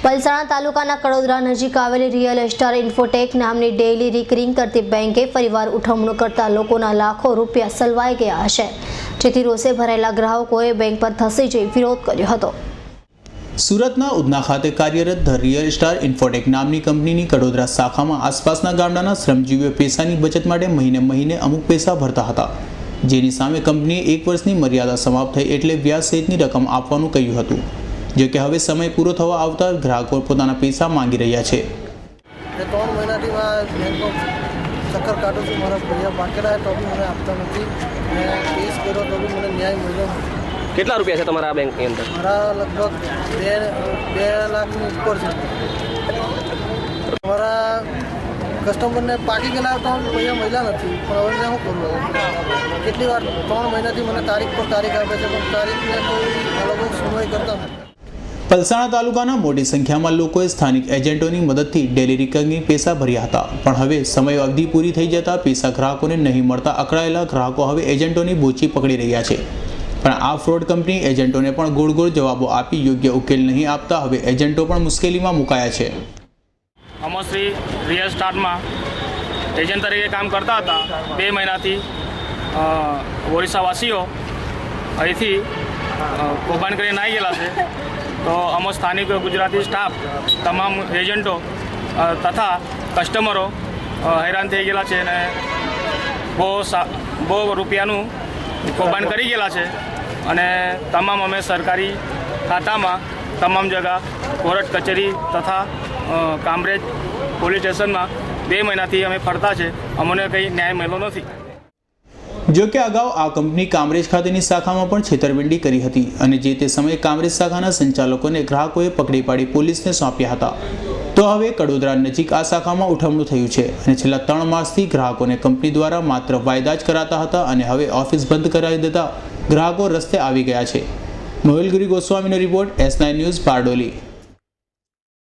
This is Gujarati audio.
પલસાણા તાલુકાના કડોદરા નજીક આવેલી રિયલ સ્ટાર ઇન્ફોટેક નામની ડેઇલી રિકરિંગ કરતી બેંકે ફરીવાર ઉઠમણું કરતા લોકોના લાખો રૂપિયા સલવાઈ ગયા છે, જેથી રોષે ભરાયેલા ગ્રાહકોએ બેંક પર ધસી જઈ વિરોધ કર્યો હતો। સુરતના ઉધના ખાતે કાર્યરત ધ રિયલ સ્ટાર ઇન્ફોટેક નામની કંપનીની કડોદરા શાખામાં આસપાસના ગામડાના શ્રમજીવીઓ પૈસાની બચત માટે મહિને અમુક પૈસા ભરતા હતા, જેની સામે કંપનીએ 1 વર્ષની મર્યાદા સમાપ્ત થઈ એટલે વ્યાજ સહિતની રકમ આપવાનું કહ્યું હતું। जो कि हवे समय पूरो थवा आवता ग्राहकों पोताना पैसा मांगी रह्या छे। 3 महीनाथी बेंको चक्कर काटू छुं, मारा भैया बाकेला है तो भी મને આપતા નથી। मैं केस કર્યો તો भी મને ન્યાય મળ્યો। કેટલા રૂપિયા છે તમારા બેંક ની અંદર? મારા લગભગ 2 લાખની ઉપર છે। મારા કસ્ટમરને પાકી ગયેલા તો ભૈયા મળ્યા નથી, પણ હવે શું કરું? કેટલી વાર 3 મહિનાથી મને તારીખ પર તારીખ આપે છે, પણ તારીખને કોઈ આ લોકો સુનવાઈ કરતા નથી। પલસાણા તાલુકાના મોટી સંખ્યામાં લોકોએ સ્થાનિક એજન્ટોની મદદથી ડેલી રિકરિંગની પૈસા ભર્યા હતા, પણ હવે સમય અવધિ પૂરી થઈ જતા પૈસા ગ્રાહકોને નહીં મળતા અકળાયેલા ગ્રાહકો હવે એજન્ટોની બોચી પકડી રહ્યા છે। પણ આ ફ્રોડ કંપની એજન્ટોને પણ ગોળ જવાબો આપી યોગ્ય ઉકેલ નહીં આપતા હવે એજન્ટો પણ મુશ્કેલીમાં મુકાયા છે। અમોશ્રી રિયલ સ્ટારમાં એજન્ટ તરીકે કામ કરતા હતા। 2 મહિનાથી ઓરિસ્સાવાસીઓ અહીંથી કૌભાંડ કરીને આવી ગયેલા છે, તો અમો સ્થાનિક ગુજરાતી સ્ટાફ તમામ એજન્ટો તથા કસ્ટમરો હેરાન થઈ ગયેલા છે અને બહુ રૂપિયાનું કૌભાંડ કરી ગયેલા છે અને તમામ અમે સરકારી ખાતામાં તમામ જગા કોર્ટ કચેરી તથા કામરેજ પોલીસ સ્ટેશનમાં 2 મહિનાથી અમે ફરતા છે, અમને કંઈ ન્યાય મળ્યો નથી। જો કે અગાઉ આ કંપની કામરેજ ખાતેની શાખામાં પણ છેતરપિંડી કરી હતી અને જે તે સમયે કામરેજ શાખાના સંચાલકોને ગ્રાહકોએ પકડી પાડી પોલીસને સોંપ્યા હતા, તો હવે કડોદરા નજીક આ શાખામાં ઉઠમણું થયું છે અને છેલ્લા 3 માસથી ગ્રાહકોને કંપની દ્વારા માત્ર વાયદા જ કરાતા હતા અને હવે ઓફિસ બંધ કરાવી દેતા ગ્રાહકો રસ્તે આવી ગયા છે। મોહિલગીરી ગોસ્વામીનો રિપોર્ટ S9 ન્યૂઝ, બારડોલી।